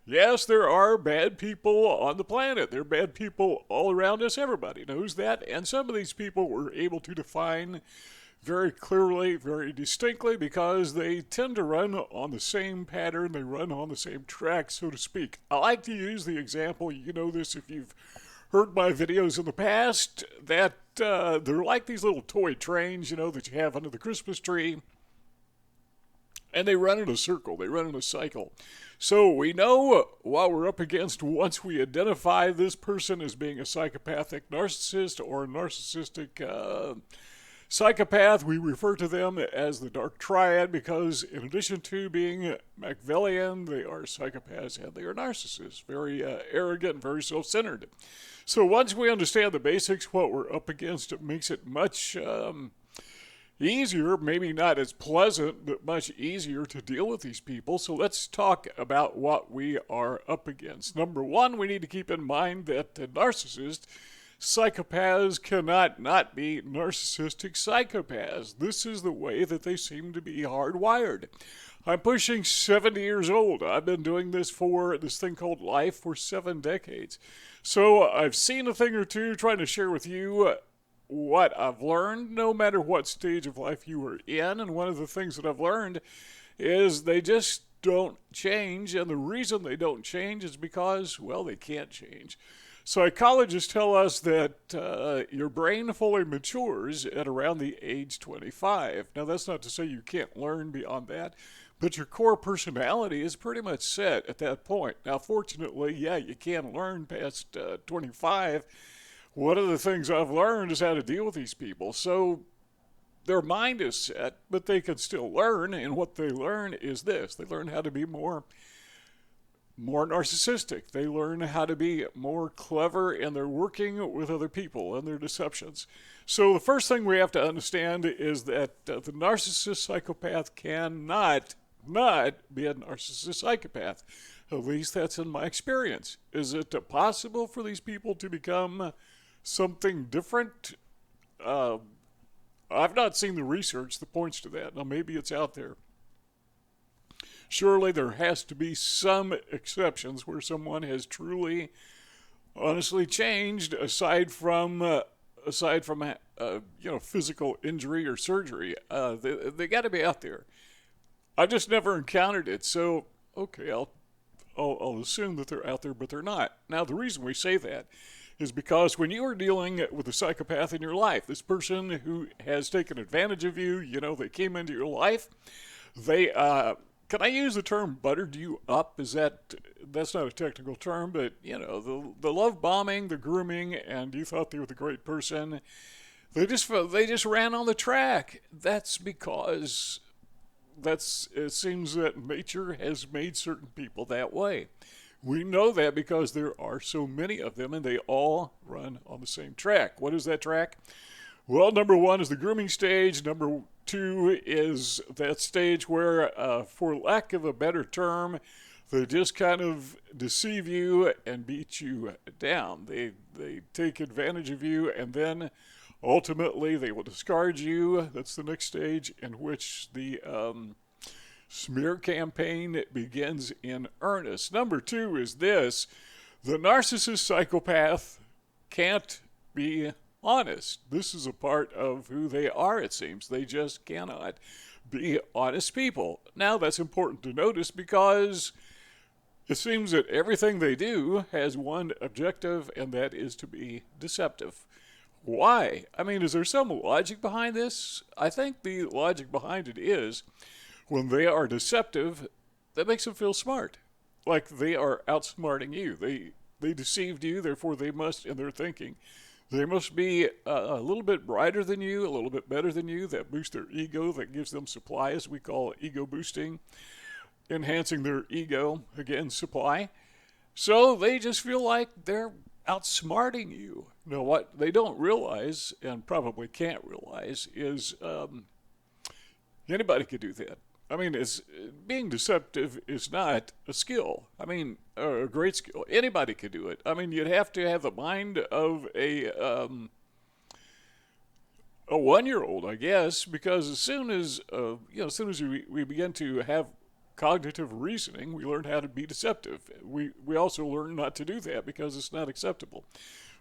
Yes, there are bad people on the planet. There are bad people all around us. Everybody knows that. And some of these people were able to define very clearly, very distinctly, because they tend to run on the same pattern. They run on the same track, so to speak. I like to use the example, you know this if you've heard my videos in the past, that they're like these little toy trains, you know, that you have under the Christmas tree. And they run in a circle, they run in a cycle. So we know what we're up against once we identify this person as being a psychopathic narcissist or a narcissistic psychopath. We refer to them as the dark triad because, in addition to being Machiavellian, they are psychopaths and they are narcissists, very arrogant, very self centered. So once we understand the basics, what we're up against, it makes it much easier, maybe not as pleasant, but much easier to deal with these people. So let's talk about what we are up against. Number one, we need to keep in mind that narcissists, psychopaths cannot not be narcissistic psychopaths. This is the way that they seem to be hardwired. I'm pushing 70 years old. I've been doing this thing called life for 7 decades. So I've seen a thing or two, trying to share with you what I've learned, no matter what stage of life you are in. And one of the things that I've learned is they just don't change. And the reason they don't change is because, well, they can't change. Psychologists tell us that your brain fully matures at around the age 25. Now, that's not to say you can't learn beyond that, but your core personality is pretty much set at that point. Now, fortunately, yeah, you can learn past 25. One of the things I've learned is how to deal with these people. So their mind is set, but they can still learn. And what they learn is this: they learn how to be more narcissistic. They learn how to be more clever in their working with other people and their deceptions. So the first thing we have to understand is that the narcissist psychopath cannot not be a narcissist psychopath. At least that's in my experience. Is it possible for these people to become something different? I've not seen the research that points to that. Now, maybe it's out there. Surely there has to be some exceptions where someone has truly, honestly changed, aside from physical injury or surgery. They got to be out there. I've just never encountered it, so okay, I'll assume that they're out there, but they're not. Now, the reason we say that is because when you are dealing with a psychopath in your life, this person who has taken advantage of you, you know, they came into your life, they can I use the term buttered you up? That's not a technical term, but you know, the love bombing, the grooming, and you thought they were the great person. They just ran on the track. That's because it seems that nature has made certain people that way. We know that because there are so many of them, and they all run on the same track. What is that track? Well, number one is the grooming stage. Number two is that stage where, for lack of a better term, they just kind of deceive you and beat you down. They take advantage of you, and then ultimately they will discard you. That's the next stage, in which the smear campaign begins in earnest. Number two is this: the narcissist psychopath can't be honest. This is a part of who they are, it seems. They just cannot be honest people. Now, that's important to notice because it seems that everything they do has one objective, and that is to be deceptive. Why? I mean, is there some logic behind this? I think the logic behind it is when they are deceptive, that makes them feel smart. Like they are outsmarting you. They deceived you, therefore they must, in their thinking, they must be a little bit brighter than you, a little bit better than you. That boosts their ego. That gives them supply, as we call ego boosting, enhancing their ego, again, supply. So they just feel like they're outsmarting you. Now, what they don't realize, and probably can't realize, is anybody could do that. I mean, being deceptive is not a skill. I mean, a great skill. Anybody could do it. I mean, you'd have to have the mind of a 1-year-old, I guess, because as soon as we begin to have cognitive reasoning, we learn how to be deceptive. We also learn not to do that because it's not acceptable.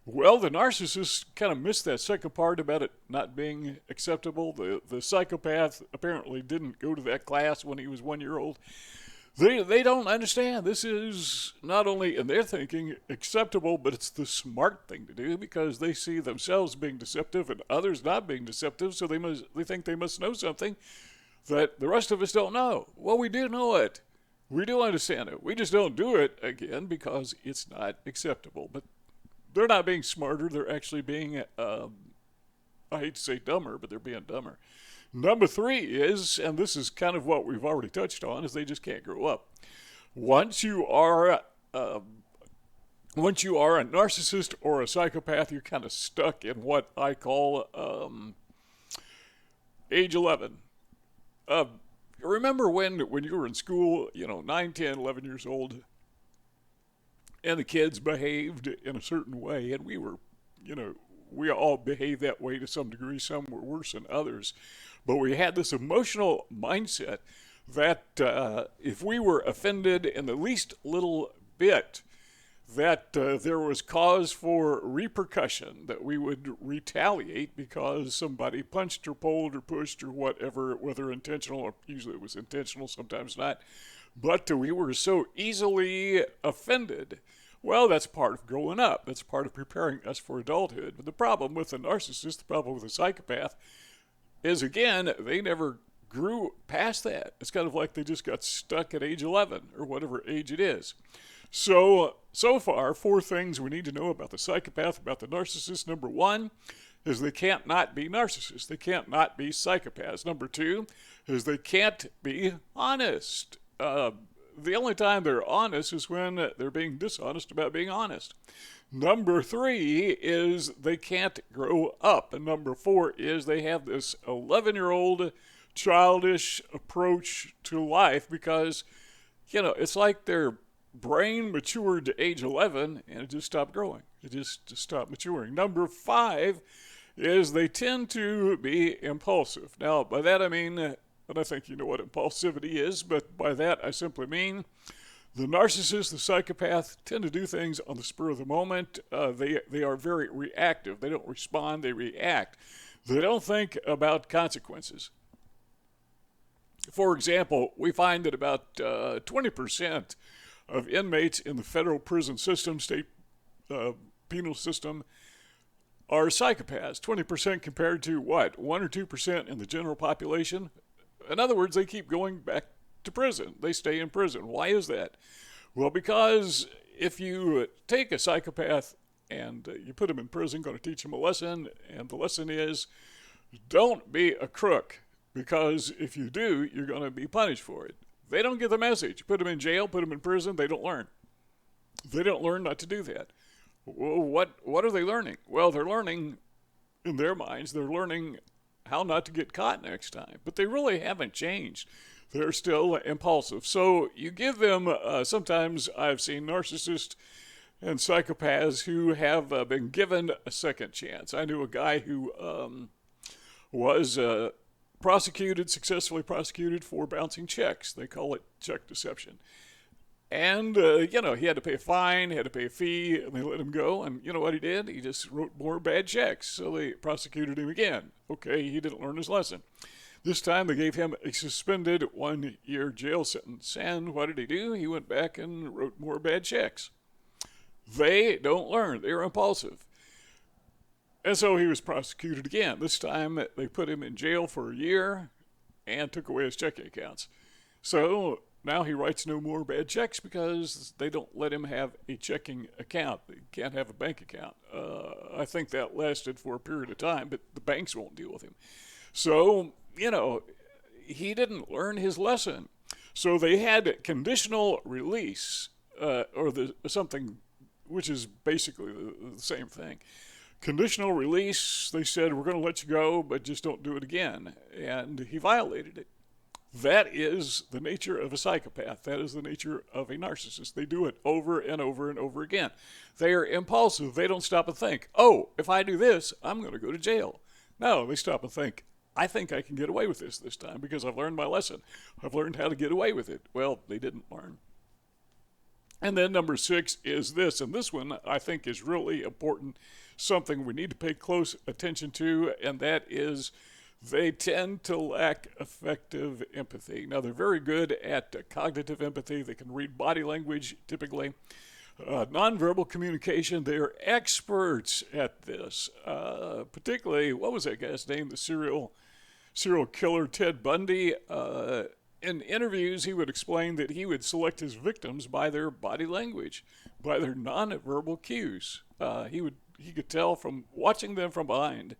Well, the narcissist kind of missed that second part about it not being acceptable. The psychopath apparently didn't go to that class when he was 1 year old. They don't understand. This is not only, in their thinking, acceptable, but it's the smart thing to do because they see themselves being deceptive and others not being deceptive, so they think they must know something that the rest of us don't know. Well, we do know it. We do understand it. We just don't do it, again, because it's not acceptable. But they're not being smarter. They're actually being, I hate to say dumber, but they're being dumber. Number 3 is, and this is kind of what we've already touched on, is they just can't grow up. Once you are a narcissist or a psychopath, you're kind of stuck in what I call age 11. Remember when you were in school, 9, 10, 11 years old, and the kids behaved in a certain way, and we all behaved that way to some degree. Some were worse than others. But we had this emotional mindset that if we were offended in the least little bit, that there was cause for repercussion, that we would retaliate because somebody punched or pulled or pushed or whatever, whether intentional or usually it was intentional, sometimes not. But we were so easily offended. Well, that's part of growing up. That's part of preparing us for adulthood. But the problem with a narcissist, the problem with a psychopath, is, again, they never grew past that. It's kind of like they just got stuck at age 11 or whatever age it is. So far, 4 things we need to know about the psychopath, about the narcissist. Number 1 is they can't not be narcissists. They can't not be psychopaths. Number 2 is they can't be honest. The only time they're honest is when they're being dishonest about being honest. Number 3 is they can't grow up. And number 4 is they have this 11-year-old childish approach to life because, it's like their brain matured to age 11 and it just stopped growing. It just stopped maturing. Number 5 is they tend to be impulsive. Now, by that I mean, and I think you know what impulsivity is, but by that I simply mean the narcissist, the psychopath, tend to do things on the spur of the moment. They are very reactive. They don't respond, they react. They don't think about consequences. For example, we find that about 20% of inmates in the federal prison system, state penal system, are psychopaths. 20% compared to what? 1 or 2% in the general population? In other words, they keep going back to prison. They stay in prison. Why is that? Well, because if you take a psychopath and you put him in prison, going to teach him a lesson, and the lesson is don't be a crook, because if you do, you're going to be punished for it. They don't get the message. Put them in jail, put them in prison, they don't learn. They don't learn not to do that. Well, what are they learning? Well, they're learning, in their minds, they're learning how not to get caught next time. But they really haven't changed. They're still impulsive. So you give them, sometimes I've seen narcissists and psychopaths who have been given a second chance. I knew a guy who was successfully prosecuted for bouncing checks. They call it check deception. And, he had to pay a fine, had to pay a fee, and they let him go. And you know what he did? He just wrote more bad checks. So they prosecuted him again. Okay, he didn't learn his lesson. This time they gave him a suspended 1-year jail sentence. And what did he do? He went back and wrote more bad checks. They don't learn. They're impulsive. And so he was prosecuted again. This time they put him in jail for a year and took away his checking accounts. So now he writes no more bad checks because they don't let him have a checking account. He can't have a bank account. I think that lasted for a period of time, but the banks won't deal with him. So, he didn't learn his lesson. So they had conditional release, something which is basically the same thing. Conditional release, they said, we're going to let you go, but just don't do it again. And he violated it. That is the nature of a psychopath. That is the nature of a narcissist. They do it over and over and over again. They are impulsive. They don't stop and think, oh, if I do this, I'm going to go to jail. No, they stop and think, I think I can get away with this time because I've learned my lesson. I've learned how to get away with it. Well, they didn't learn. And then number 6 is this, and this one I think is really important, something we need to pay close attention to, and that is they tend to lack affective empathy. Now, they're very good at cognitive empathy. They can read body language, typically. Nonverbal communication, they are experts at this. Particularly, what was that guy's name? The serial killer Ted Bundy. In interviews, he would explain that he would select his victims by their body language, by their nonverbal cues. He could tell from watching them from behind,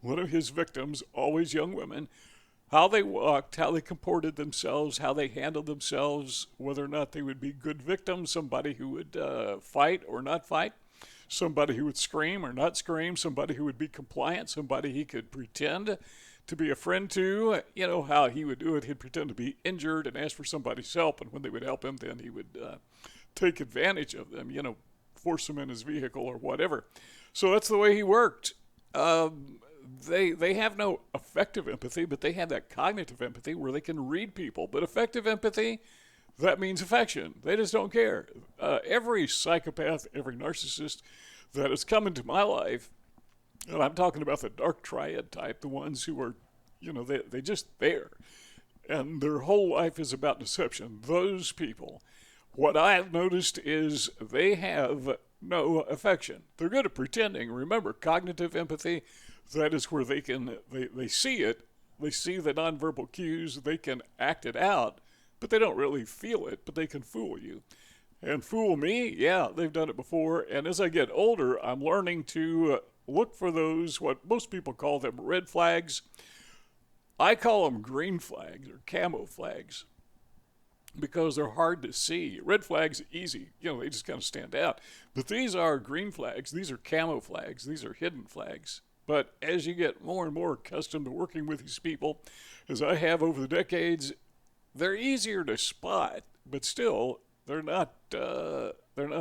one of his victims, always young women, how they walked, how they comported themselves, how they handled themselves, whether or not they would be good victims, somebody who would fight or not fight, somebody who would scream or not scream, somebody who would be compliant, somebody he could pretend to be a friend to. You know how he would do it. He'd pretend to be injured and ask for somebody's help, and when they would help him, then he would take advantage of them, force them in his vehicle or whatever. So that's the way he worked. They have no affective empathy, but they have that cognitive empathy where they can read people. But affective empathy, that means affection. They just don't care. Every psychopath, every narcissist that has come into my life, and I'm talking about the dark triad type, the ones who are, they just there. And their whole life is about deception. Those people, what I've noticed is they have no affection. They're good at pretending. Remember, cognitive empathy, that is where they see it. They see the nonverbal cues. They can act it out, but they don't really feel it, but they can fool you. And fool me, yeah, they've done it before. And as I get older, I'm learning to look for those, what most people call them red flags. I call them green flags or camo flags, because they're hard to see. Red flags, easy. They just kind of stand out. But these are green flags. These are camo flags. These are hidden flags. But as you get more and more accustomed to working with these people, as I have over the decades, they're easier to spot, but still, they're not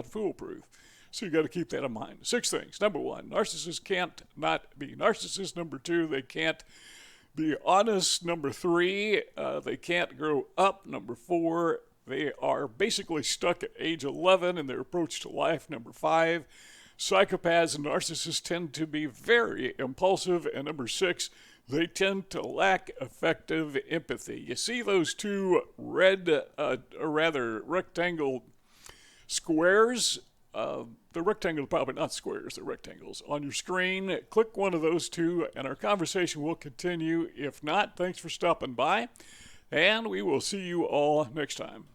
foolproof. So you got to keep that in mind. 6 things. Number 1, narcissists can't not be narcissists. Number 2, they can't be honest. Number 3, they can't grow up. Number 4, they are basically stuck at age 11 in their approach to life. Number 5, psychopaths and narcissists tend to be very impulsive. And number 6, they tend to lack affective empathy. You see those 2 red, or rather rectangle squares? The rectangle, probably not squares, they're rectangles. On your screen, click one of those 2, and our conversation will continue. If not, thanks for stopping by, and we will see you all next time.